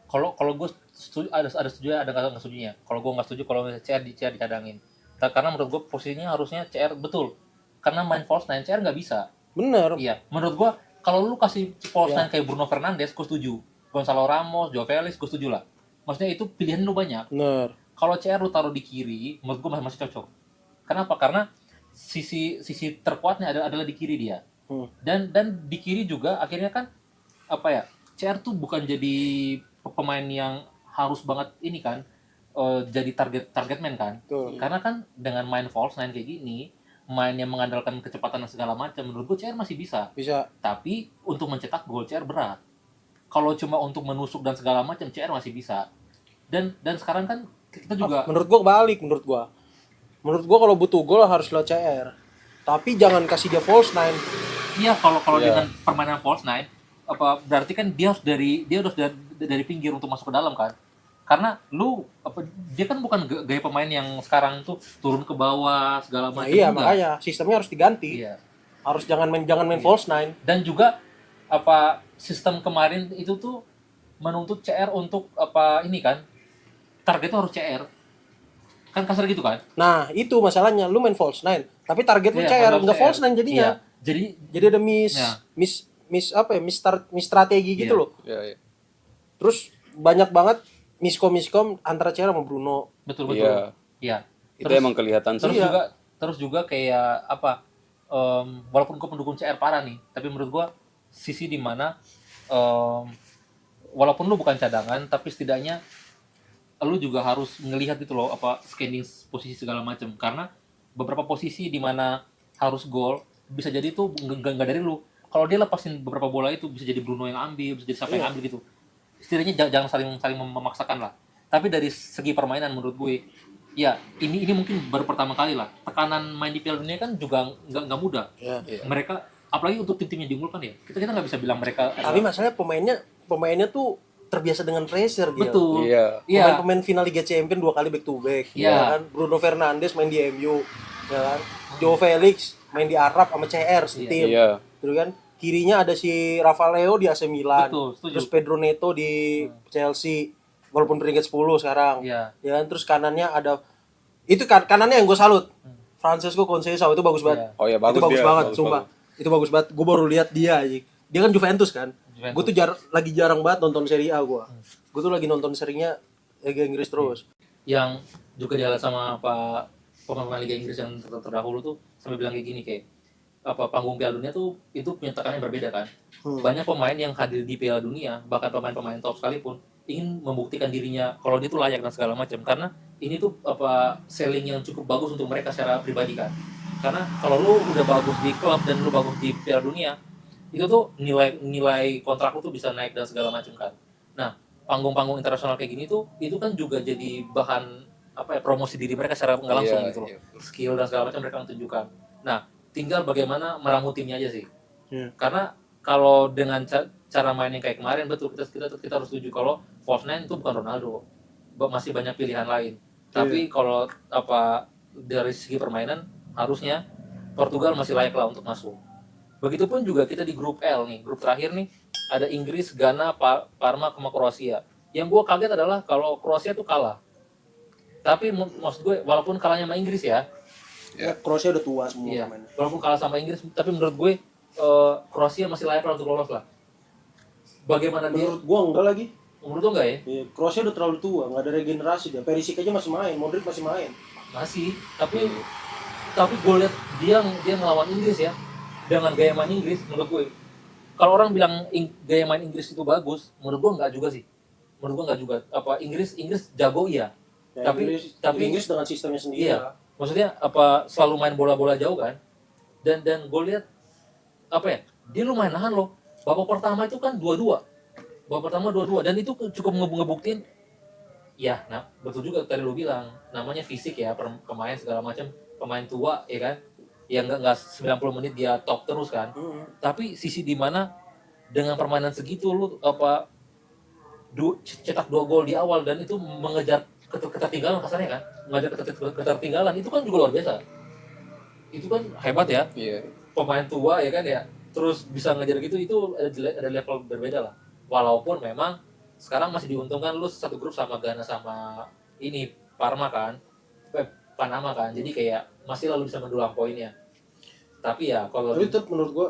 Kalau gue setuju, ada setuju ada nggak setujunya. Kalau gue nggak setuju kalau CR dicadangin. Karena menurut gue posisinya harusnya CR betul. Karena main false nine CR nggak bisa. Bener. Iya, menurut gua kalau lu kasih false Iya. nine kayak Bruno Fernandes, gua setuju. Gonzalo Ramos, Joao Felix, gua setuju lah. Maksudnya itu pilihan lu banyak. Bener. Kalau CR lu taruh di kiri, menurut gua masih cocok. Kenapa? Karena sisi terkuatnya adalah di kiri dia. Hmm. Dan di kiri juga akhirnya kan CR tuh bukan jadi pemain yang harus banget ini kan jadi target man kan. Betul. Karena kan dengan main false nine kayak gini, main yang mengandalkan kecepatan dan segala macam, menurut gue CR masih bisa. Bisa. Tapi untuk mencetak gol CR berat. Kalau cuma untuk menusuk dan segala macam CR masih bisa. Dan sekarang kan kita juga Menurut gua kebalik menurut gua. Menurut gua kalau butuh gol harus lewat CR. Tapi jangan kasih dia false nine. iya kalau Iya. dengan permainan false nine berarti kan dia harus dari pinggir untuk masuk ke dalam kan. Karena dia kan bukan gaya pemain yang sekarang tuh turun ke bawah segala Nah, macam. iya enggak. makanya sistemnya harus diganti. Iya. Harus jangan main false nine. Dan juga sistem kemarin itu tuh menuntut CR untuk ini kan targetnya harus CR kan kasar gitu kan. Nah, itu masalahnya lu main false nine, tapi target lu Iya, CR, harus enggak false nine jadinya. Iya. Jadi ada Iya. miss strategi gitu Iya. loh. Iya, iya. Terus banyak banget miskom antara CR sama Bruno. betul Iya. Iya. Itu emang kelihatan sih. Terus Iya. juga kayak walaupun gue pendukung CR parah nih, tapi menurut gue sisi di mana walaupun lu bukan cadangan, tapi setidaknya lu juga harus ngelihat gitu loh scanning posisi segala macam, karena beberapa posisi di mana harus gol bisa jadi itu nggak dari lu. Kalau dia lepasin beberapa bola itu bisa jadi Bruno yang ambil, bisa jadi siapa yang ambil gitu. Setidaknya jangan saling memaksakan lah. Tapi dari segi permainan menurut gue, ya ini mungkin baru pertama kali lah. Tekanan main di Piala Dunia kan juga nggak mudah. Ya. Mereka apalagi untuk tim-tim yang diunggulkan ya. Kita nggak bisa bilang mereka. Tapi masalahnya pemainnya tuh terbiasa dengan pressure gitu. betul. Iya. Iya. Pemain final Liga Champions 2 kali back to back, Iya. ya kan? Bruno Fernandes main di MU, ya kan? Joao Felix main di Arab sama CR setim. Iya. Gitu kan? Kirinya ada si Rafael di AC Milan. Betul, setuju. Terus Pedro Neto di Chelsea walaupun peringkat 10 sekarang. Iya. Ya kan? Terus kanannya ada itu kanannya yang gue salut. Francesco Conceição itu bagus banget. Iya. Oh ya bagus Itu bagus dia. banget, Bagus, sumpah. bagus. Itu bagus banget. Gue baru lihat dia aja. Dia kan Juventus kan. Juventus. Gue tuh lagi jarang banget nonton Serie A gue. Gue tuh lagi nonton serinya Liga Inggris terus. Yang juga dialah sama pemain Liga Inggris yang terdahulu tuh sampai bilang kayak gini, kayak panggung Piala Dunia tuh itu punya tekanan yang berbeda kan. Banyak pemain yang hadir di Piala Dunia, bahkan pemain-pemain top sekalipun ingin membuktikan dirinya kalau dia tuh layak dan segala macam, karena ini tuh selling yang cukup bagus untuk mereka secara pribadi kan. Karena kalau lu udah bagus di klub dan lu bagus di Piala Dunia, itu tuh nilai kontrak lu tuh bisa naik dan segala macam kan. Nah, panggung-panggung internasional kayak gini tuh itu kan juga jadi bahan promosi diri mereka secara nggak langsung gitu loh. Skill dan segala macam mereka tunjukkan. Nah, tinggal bagaimana meramu timnya aja sih. Karena kalau dengan cara main yang kayak kemarin, betul kita harus setuju kalau false nine itu bukan Ronaldo, masih banyak pilihan lain. Tapi kalau dari segi permainan harusnya Portugal masih layak lah untuk masuk. Begitupun juga kita di grup L nih, grup terakhir nih ada Inggris, Ghana, Parma sama Kroasia. Yang gue kaget adalah kalau Kroasia tuh kalah. Tapi maksud gue walaupun kalahnya sama Inggris ya, Kroasia udah tua semua iya, pemainnya. walaupun kalah sama Inggris, tapi menurut gue Kroasia masih layak lah untuk lolos lah. Bagaimana dia? Menurut gua enggak lagi. Menurut lo enggak ya? Iya, Kroasia udah terlalu tua, nggak ada regenerasi dia. Perisic aja masih main, Modric masih main. Masih, tapi gue lihat dia ngelawan Inggris ya, dengan gaya main Inggris. Menurut gue, kalau orang bilang gaya main Inggris itu bagus, menurut gue enggak juga sih. Menurut gue enggak juga. Inggris jago iya, Ya, tapi Inggris dengan sistemnya sendiri. iya, maksudnya selalu main bola-bola jauh kan. Dan gue lihat dia lumayan nahan loh. Babak pertama itu kan 2-2. Dan itu cukup ngebuktiin. Ya, nah betul juga tadi lu bilang, namanya fisik ya, pemain segala macam, pemain tua ya kan. Yang enggak 90 menit dia top terus kan. Tapi sisi di mana dengan permainan segitu lu cetak 2 gol di awal dan itu mengejar ketertinggalan kasarnya kan. Mengejar ketertinggalan itu kan juga luar biasa. Itu kan hebat ya. Iya. Pemain tua ya kan ya, terus bisa ngejar gitu, itu ada level berbeda lah. Walaupun memang sekarang masih diuntungkan lu satu grup sama Ghana sama ini Parma kan, Panama kan, jadi kayak masih lalu bisa mendulang poinnya. Tapi ya kalau Tapi tetap menurut gua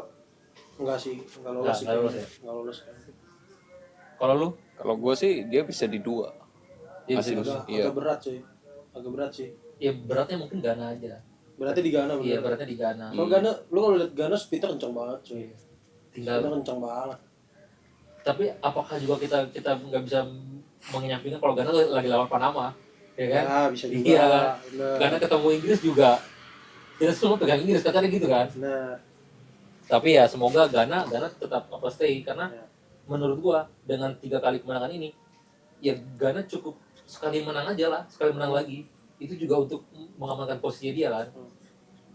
enggak sih, enggak lolos sih. Nggak lolos ya? Enggak lolos. kalau lu Kalau gue sih dia bisa di 2. ya Masih bisa. Iya. Agak berat cuy. Agak berat sih. Ya beratnya mungkin Ghana aja. Berarti di Ghana bener. Iya, beratnya di Ghana. Kalau Ghana, lu kalau lihat Ghana speednya kencang banget cuy. Tinggal. Speednya kencang banget. Tapi apakah juga kita nggak bisa menyampingkan kalau Ghana lagi lawan Panama, ya kan? Ya, bisa juga. Iya. Bener. Karena ketemu Inggris juga, kita semua pegang Inggris katanya gitu kan. Nah, Tapi ya semoga Ghana tetap stay, karena Ya. menurut gua dengan 3 kali kemenangan ini, ya Ghana cukup sekali menang aja lah, sekali menang lagi. Itu juga untuk mengamankan posisinya dia kan.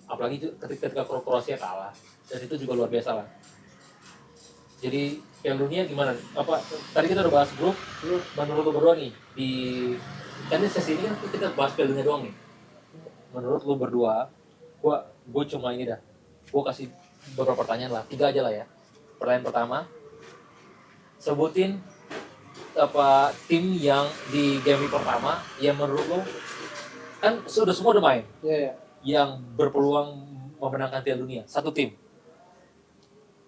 Apalagi itu ketika Kroasia kalah, dan itu juga luar biasa lah. Jadi Piala Dunia gimana? Tadi kita udah bahas grup. Menurut lu berdua nih, kan sesi ini kan kita bahas Piala Dunia doang nih. Menurut lu berdua, gua cuma ini dah. Gua kasih beberapa pertanyaan lah, 3 aja lah ya. Pertanyaan pertama, sebutin tim yang di game week pertama yang menurut lu kan semua udah main, iya. yang berpeluang memenangkan Piala Dunia. Satu tim.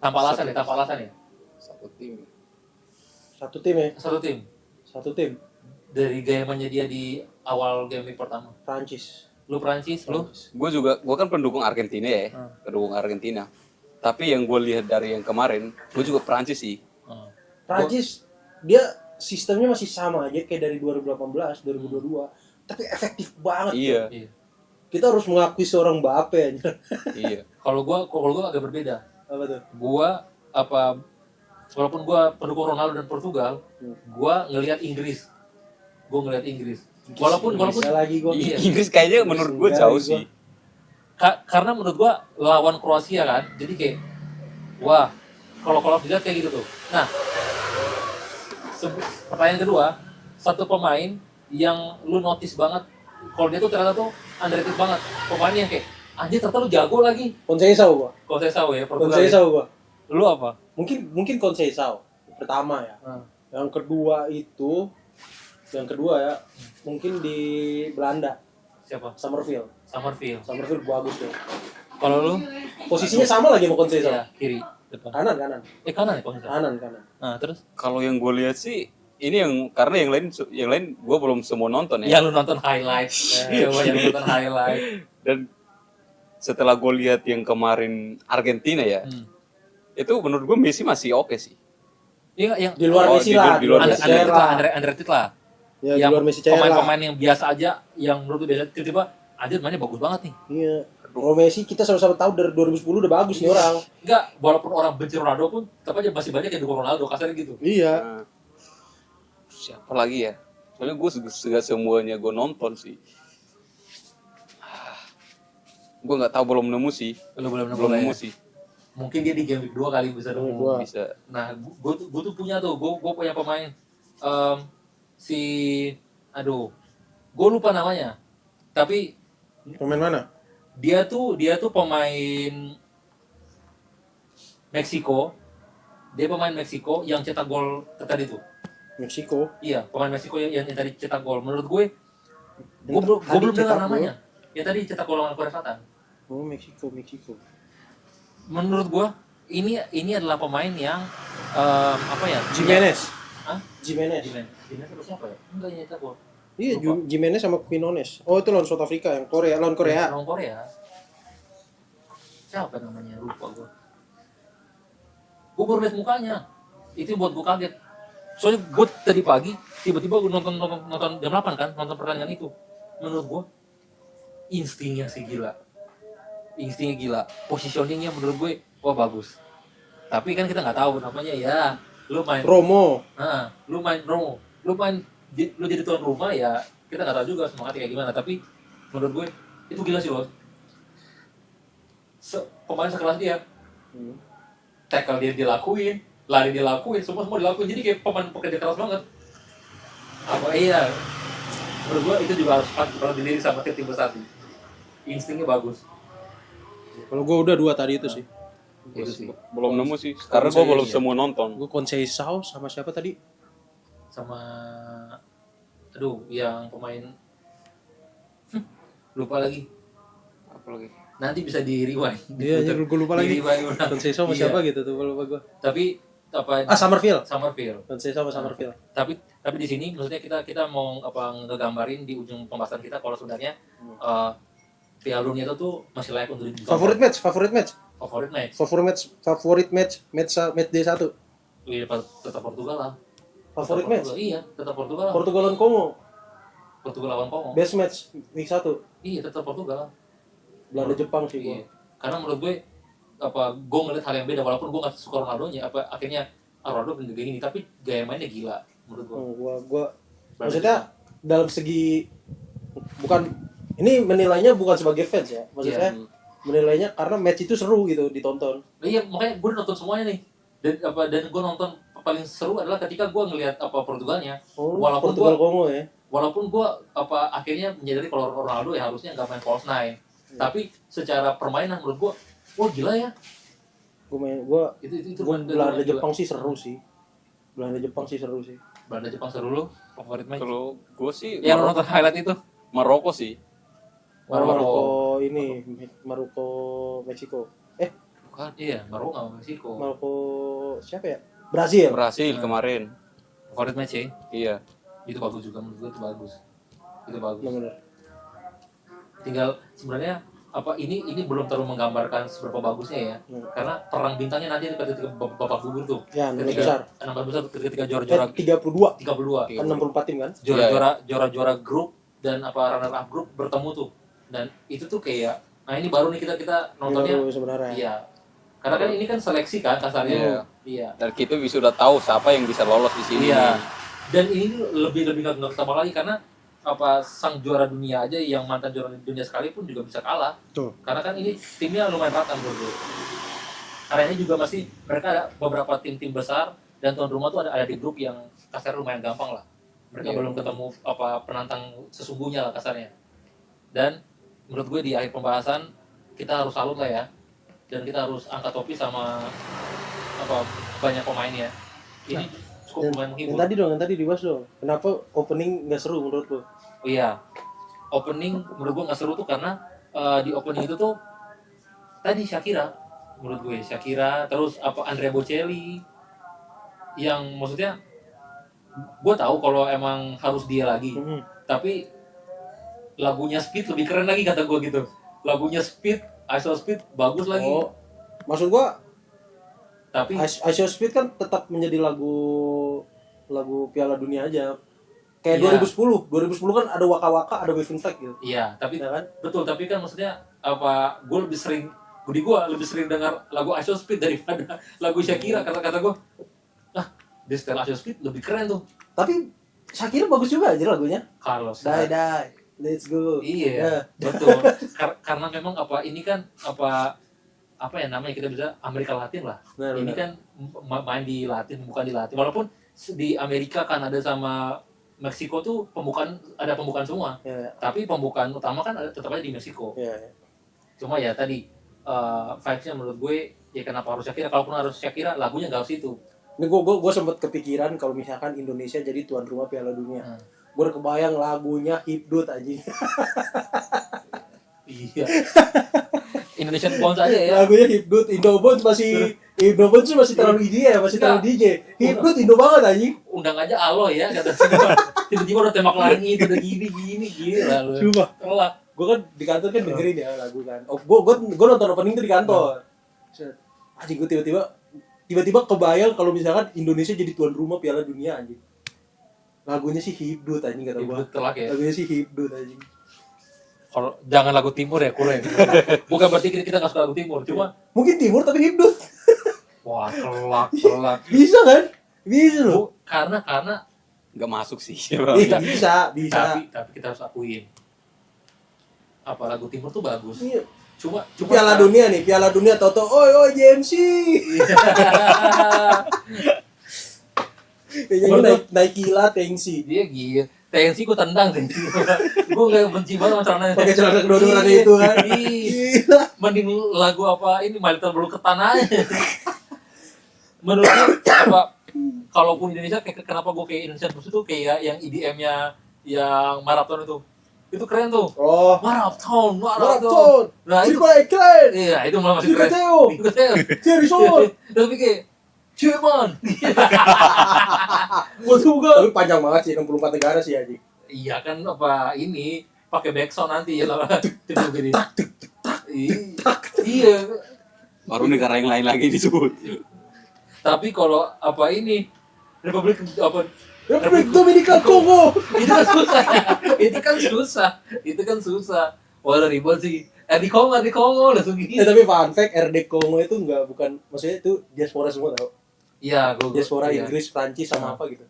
Tanpa alasan ya. Satu tim. Satu tim ya. Satu tim. Dari gaya mainnya dia di awal game week pertama. Prancis. Lu Prancis, lu? Gue kan pendukung Argentina ya, pendukung Argentina. Tapi yang gue lihat dari yang kemarin, gue juga Prancis sih. Prancis dia sistemnya masih sama aja kayak dari 2018, 2022, tapi efektif banget. Iya. Iya. Kita harus mengakui seorang Mbappe aja. Iya. Kalau gua agak berbeda. Apa tuh? Gua walaupun gua pendukung Ronaldo dan Portugal, gua ngelihat Inggris. Walaupun Bisa lagi gua. Iya. Inggris kayaknya menurut gue jauh sih. Karena menurut gua lawan Kroasia kan, jadi kayak wah, kalau dilihat kayak gitu tuh. Nah, pertanyaan kedua, satu pemain yang lu notice banget kalau dia tuh ternyata tuh underrated banget, pemain yang kayak anjir ternyata lu jago lagi. Conceição gua. Conceição ya, Portugal. Conceição gua. Lu apa? Mungkin Conceição pertama ya. Yang kedua ya, mungkin di Belanda, Siapa? Summerfield bagus tuh. Kalau lu? Posisinya sama lagi sama Conceição. Ya, kiri, depan. Kanan. Kanan ya Conceição. Kanan. Nah, terus? Kalau yang gue lihat sih ini yang karena yang lain gue belum semua nonton ya. Yang lu nonton highlight. Coba yang lu nonton highlight. Dan setelah gue lihat yang kemarin Argentina ya, itu menurut gue Messi masih oke sih. Iya, yang Di luar Oh, Messi di lah, luar di luar Messi. Messi cair lah. Underrated lah. Ya, di Yang luar Messi cair lah. pemain-pemain yang biasa aja, yang menurut gue biasa, tiba-tiba anjir mainnya bagus banget nih. Iya. Kalau Messi kita sama-sama tahu dari 2010 udah bagus nih orang. Enggak, walaupun orang benci Ronaldo pun, tetap aja masih banyak yang dukung Ronaldo, kasarnya gitu. Iya. Nah, siapa lagi ya? Soalnya gue segala semuanya gue nonton sih. Gue nggak tahu, belum nemu sih. Belum Belum nemu ya. sih. Mungkin dia di game week 2 kali bisa Game week nemu. 2. Bisa. Nah, gue tuh punya tuh, gue punya pemain si, aduh, gue lupa namanya. Tapi Pemain mana? dia tuh pemain Meksiko. Dia pemain Meksiko yang cetak gol tadi tuh. Meksiko. Iya, pemain Meksiko yang tadi cetak gol. Menurut gue Tadi belum dengar cetak gol. namanya. Yang tadi cetak gol lawan Korea Selatan. Oh, Meksiko. Menurut gue ini adalah pemain yang apa ya? Jimenez. Hah? Jimenez. Jimenez atau siapa ya? Enggak, ini cetak gol. Iya, Lupa. Jimenez sama Quinones. Oh, itu lawan South Africa yang lawan Korea. Lawan Korea. Siapa namanya? Lupa gue. Gue baru lihat mukanya. Itu yang buat gue kaget. Soalnya gue tadi pagi tiba-tiba gue nonton jam 8 kan, nonton pertandingan itu. Menurut gue instingnya sih gila. Instingnya gila. Positioningnya menurut gue wah bagus. Tapi kan kita nggak tahu namanya ya. Lu main Romo. lu jadi tuan rumah ya, kita nggak tahu juga semangatnya kayak gimana. Tapi menurut gue itu gila sih loh. Pemain sekelas dia, tackle dia dilakuin, lari dilakuin, semua dilakuin. Jadi kayak pemain pekerja keras banget. Apa iya? Menurut gue itu juga harus dilirik sama tim besar sih. Instingnya bagus. Kalau gue udah 2 tadi itu sih. Itu sih. Belum nemu sih. Karena gue belum Iya. semua nonton. Gue Conceição sama siapa tadi? Sama aduh yang pemain lupa lagi. Apa lagi? Nanti bisa di rewind. Iya, gue lupa lagi. Di-rewind ulang. Conceição sama Iya. siapa gitu tuh, lupa gue. Tapi apa Summerfield. Summerfield. Conceição sama Summerfield. Tapi di sini maksudnya kita mau apa ngegambarin di ujung pembahasan kita kalau sebenarnya Piala Dunia itu tuh masih layak untuk ditonton. Favorit match. Favorit match. Match day 1. Iya, tetap Portugal lah. Favorit Tetap match. Portugal. Iya, tetap Portugal lah. Portugal lawan Kongo. Portugal lawan Kongo. Best match week 1. Iya, tetap Portugal lah. Belanda Jepang sih Iya. gue. Karena menurut gue gue ngeliat hal yang beda walaupun gue nggak suka Ronaldo-nya akhirnya Ronaldo kayak gini tapi gaya mainnya gila menurut gue. Gua maksudnya dalam segi bukan ini menilainya bukan sebagai fans ya. Maksudnya menilainya karena match itu seru gitu ditonton. Iya, makanya gue nonton semuanya nih. Dan gue nonton paling seru adalah ketika gue ngelihat Portugalnya. Walaupun Portugal gue Kongo ya. walaupun gue akhirnya menyadari kalau Ronaldo ya harusnya nggak main false nine. Tapi secara permainan menurut gue, wah gila ya. Itu Belanda Jepang sih seru sih. Belanda Jepang seru lu favorit match. Kalau gue sih Yang lo nonton highlight itu? Maroko sih. Maroko ini Maroko Meksiko. Bukan, iya, Maroko nggak Meksiko. Maroko siapa ya? Brazil. Brasil kemarin. Favorit match ya? Iya. Itu bagus juga menurut gue, itu bagus. Benar. Tinggal sebenarnya ini belum terlalu menggambarkan seberapa bagusnya ya. Karena perang bintangnya nanti ketika babak gugur tuh. Ya, 16 besar. 16 besar ketika juara-juara 32. 32. Kan 64 tim kan? Juara-juara grup dan runner up grup bertemu tuh. Dan itu tuh kayak ini baru nih kita nontonnya. Baru sebenarnya. Iya. Karena kan ini kan seleksi kan kasarnya. Iya. Dan kita sudah tahu siapa yang bisa lolos di sini. Iya. Dan ini lebih nggak ketemu lagi karena sang juara dunia aja yang mantan juara dunia sekalipun juga bisa kalah. Tuh. Karena kan ini timnya lumayan rata bro. Karena ini juga masih mereka ada beberapa tim-tim besar dan tuan rumah tuh ada di grup yang kasar lumayan gampang lah. Mereka belum ketemu penantang sesungguhnya lah kasarnya. Dan menurut gue di akhir pembahasan kita harus salut lah ya. Dan kita harus angkat topi sama banyak pemainnya. Ini cukup lumayan menghibur. Yang tadi dibahas dong. Kenapa opening nggak seru menurut lo? Oh iya, opening menurut gue nggak seru tuh karena di opening itu tuh tadi Shakira, menurut gue terus Andrea Bocelli yang maksudnya gue tahu kalau emang harus dia lagi, Hmm. tapi lagunya Speed lebih keren lagi kata gue gitu. Lagunya Speed, I Saw Speed bagus lagi. Oh, maksud gua Tapi I Show Speed kan tetap menjadi lagu Piala Dunia aja. Iya. Kayak 2010 kan ada Waka Waka, ada Waving Flag gitu. iya, tapi Ya kan? betul, tapi kan maksudnya apa? Gue lebih sering, Budi gue lebih sering dengar lagu I Saw Speed daripada lagu Shakira. Kata-kata gue, ah, di setel I Saw Speed lebih keren tuh. Tapi Shakira bagus juga aja lagunya. Kalau Die, let's go. Iya, Ya. betul. Karena memang apa ini kan apa ya namanya, kita bisa Amerika Latin lah. Benar, Ini benar. kan main di Latin, bukan di Latin. Walaupun di Amerika, Kanada sama Meksiko tuh ada pembukaan semua. Ya, Tapi pembukaan utama kan tetap aja di Meksiko. ya, ya. Cuma ya tadi vibes-nya menurut gue ya kenapa harus Shakira? Kalaupun harus Shakira, lagunya nggak harus itu. Ini gue sempet kepikiran kalau misalkan Indonesia jadi tuan rumah Piala Dunia. Hmm. Gue udah kebayang lagunya Hipdut aja. Iya. Indonesian Bounce aja ya. Lagunya Hipdut, Indobonds masih terlalu DJ ya, masih terlalu DJ. Hipdut Indo banget aja. Undang aja Alo ya, kata semua. Tiba-tiba udah tembak langit, udah gini gila lu. Coba. Telak. Gue kan di kantor kan dengerin ya lagu kan. Oh, gue nonton opening tuh di kantor. Anjing gue tiba-tiba kebayang kalau misalkan Indonesia jadi tuan rumah Piala Dunia anjing. Lagunya sih Hipdut anjing kata gue. Telak ya. Lagunya sih Hipdut anjing. Kalau jangan lagu timur ya kurang. Bukan berarti kita nggak suka lagu timur, cuma Mungkin timur tapi Hipdut. wah telak. Bisa kan? Bisa loh. Karena Nggak masuk sih. Iya, bisa. tapi kita harus akuin apa lagu timur tuh bagus. Iya. Cuma Piala Dunia Toto. Oi JMC. Kayaknya naik gila Tengsi. Dia gila. TNC gue tendang sih. Gue nggak benci banget sama celananya. Pakai celana kedua-duanya itu kan. Iya. Gila. Mending lagu apa ini My Little Blue Ketan aja. Menurut gue apa kalaupun Indonesia kenapa gue kayak Indonesia terus itu kayak yang EDM-nya yang maraton itu keren tuh. Oh, Maraton. Marathon. Nah itu Circle Eclair. iya itu malah masih keren. Nicoteo. Nicoteo. Thierry Sol. Tapi kayak cuman. Gue juga. Tapi panjang banget sih 64 negara sih Haji. Iya kan apa ini pakai backsound nanti ya lah. Itu gini. Iya. Baru negara yang lain lagi disebut. Tapi kalau apa ini Republik Republik Dominika Kongo. Itu kan susah. Wah ribet sih. Di Kongo langsung gitu. Tapi fun fact RD Kongo itu bukan maksudnya itu diaspora semua tau. Iya, Diaspora iya. Inggris, Prancis sama apa gitu.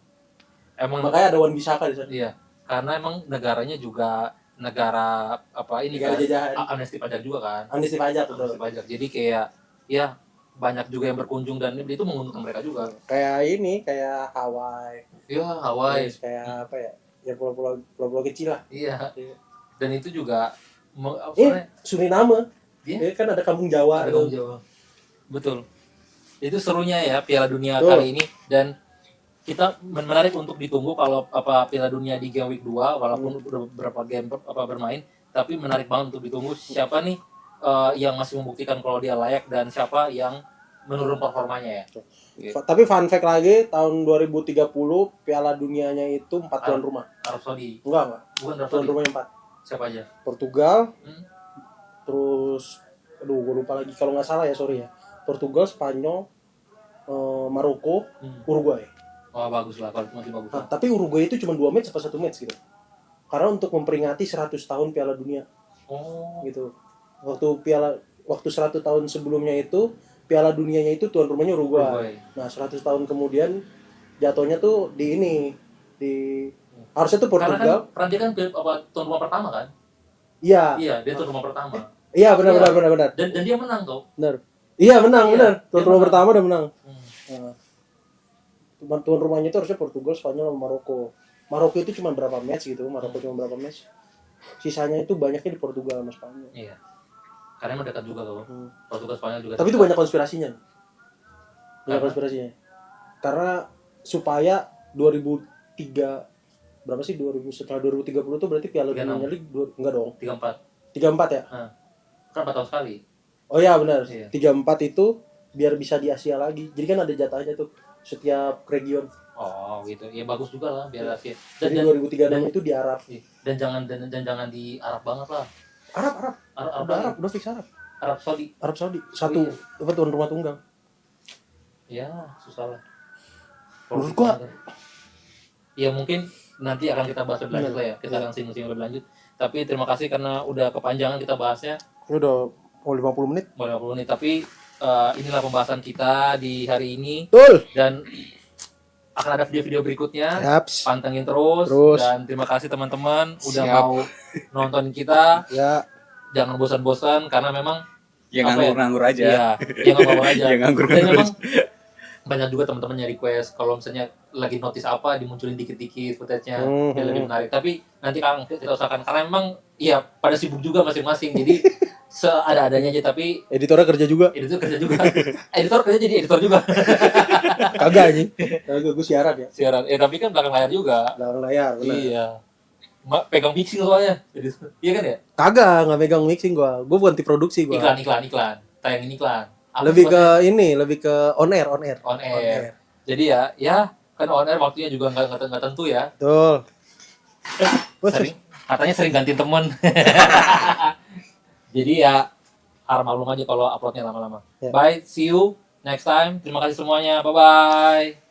Emang Makanya ada Wan Bisaka di sana. iya. Karena emang negaranya juga negara apa ini Negara kan jajahan. amnesti pajak juga kan. Amnesti pajak betul. Amnesti pajak. Jadi kayak ya banyak juga yang berkunjung dan itu menguntungkan mereka juga. Kayak Hawaii. Iya, Hawaii. Terus kayak apa ya? Ya pulau-pulau kecil lah. Iya. Iya. Dan itu juga apa Suriname. Iya. Kan ada kampung Jawa. ada tuh. Kampung Jawa. Betul. Itu serunya ya Piala Dunia Betul. kali ini dan kita menarik untuk ditunggu kalau apa Piala Dunia di Game Week 2 walaupun beberapa game bermain tapi menarik banget untuk ditunggu siapa nih yang masih membuktikan kalau dia layak dan siapa yang menurun performanya ya. Tapi fun fact lagi, tahun 2030 Piala Dunianya itu 4 tuan rumah. Arab Saudi. Enggak. Bukan Arab Tuan Saudi. rumahnya 4. Siapa aja? Portugal, Hmm? terus gue lupa lagi kalau nggak salah ya, sorry ya. Portugal, Spanyol, Maroko, Uruguay. Oh bagus lah, kalau masih bagus. Nah, tapi Uruguay itu cuma 2 match apa 1 match gitu. Karena untuk memperingati 100 tahun Piala Dunia Oh. gitu. Waktu 100 tahun sebelumnya itu Piala Dunianya itu tuan rumahnya Uruguay. Nah, 100 tahun kemudian jatuhnya tuh harusnya tuh Karena Portugal. kan Prancis kan tuan rumah pertama kan? Iya. Iya, dia tuan rumah pertama. Iya, benar. Dan dia menang tuh. Benar. Iya, benar. Tuan dia rumah menang. pertama udah menang. Hmm. Nah, tuan rumahnya itu harusnya Portugal, Spanyol, sama Maroko. Maroko itu cuma berapa match gitu. Sisanya itu banyaknya di Portugal sama Spanyol. Iya. Karena emang dekat juga tuh. Portugal Spanyol juga. Tapi itu dekat. banyak konspirasinya. Kenapa? Karena supaya 2003 berapa sih 2000 setelah 2030 tuh berarti Piala 36. Dunia League enggak dong. 34. 34 ya? Kan 4 tahun sekali. Oh iya benar. Iya. 34 itu biar bisa di Asia lagi. Jadi kan ada jatahnya tuh. setiap region. Oh gitu, ya bagus juga lah biar Asia. Jadi Dan 2036 itu di Arab. dan jangan di Arab banget lah. Arab, Arab, udah Arab, udah fix Arab. Arab Saudi. Arab Saudi satu apa tuan rumah tunggal. Ya susah lah. Menurut gua ya mungkin nanti akan kita bahas lebih lanjut lah ya. Kita akan singgung lebih lanjut. Tapi terima kasih karena udah kepanjangan kita bahasnya. ini udah mau 50 menit. Boleh 50 menit. Tapi inilah pembahasan kita di hari ini. Betul. Dan akan ada video-video berikutnya. Yaps. Pantengin terus. Terus. Dan terima kasih teman-teman udah Siap. mau nonton kita. Ya, Jangan bosan-bosan karena memang Yang apa ya? nganggur-nganggur aja. Iya, yang nganggur aja. Yang nganggur-nganggur Dan memang aja. banyak juga teman-teman yang request kalau misalnya lagi notice apa dimunculin dikit-dikit footage-nya yang lebih menarik. Tapi nanti Kang kita usahakan karena memang iya pada sibuk juga masing-masing. Jadi seada-adanya aja tapi editornya kerja juga. editor kerja juga. Editor kerja jadi editor juga. Kagak anjing. Kagak gue siaran ya. Siaran. Tapi kan belakang layar juga. Belakang layar, benar. Iya. Pegang mixing soalnya. Iya kan ya? Kagak, nggak megang mixing gua. Gua bukan tim produksi gua. Iklan. Tayangin iklan. Apa Lebih sih ke ini, lebih ke on air. on air. Jadi ya kan on air waktunya juga nggak tentu ya. Betul. Katanya sering ganti temen. Jadi ya harap maklum aja kalau uploadnya lama-lama. Ya. Bye, see you next time. Terima kasih semuanya. Bye bye.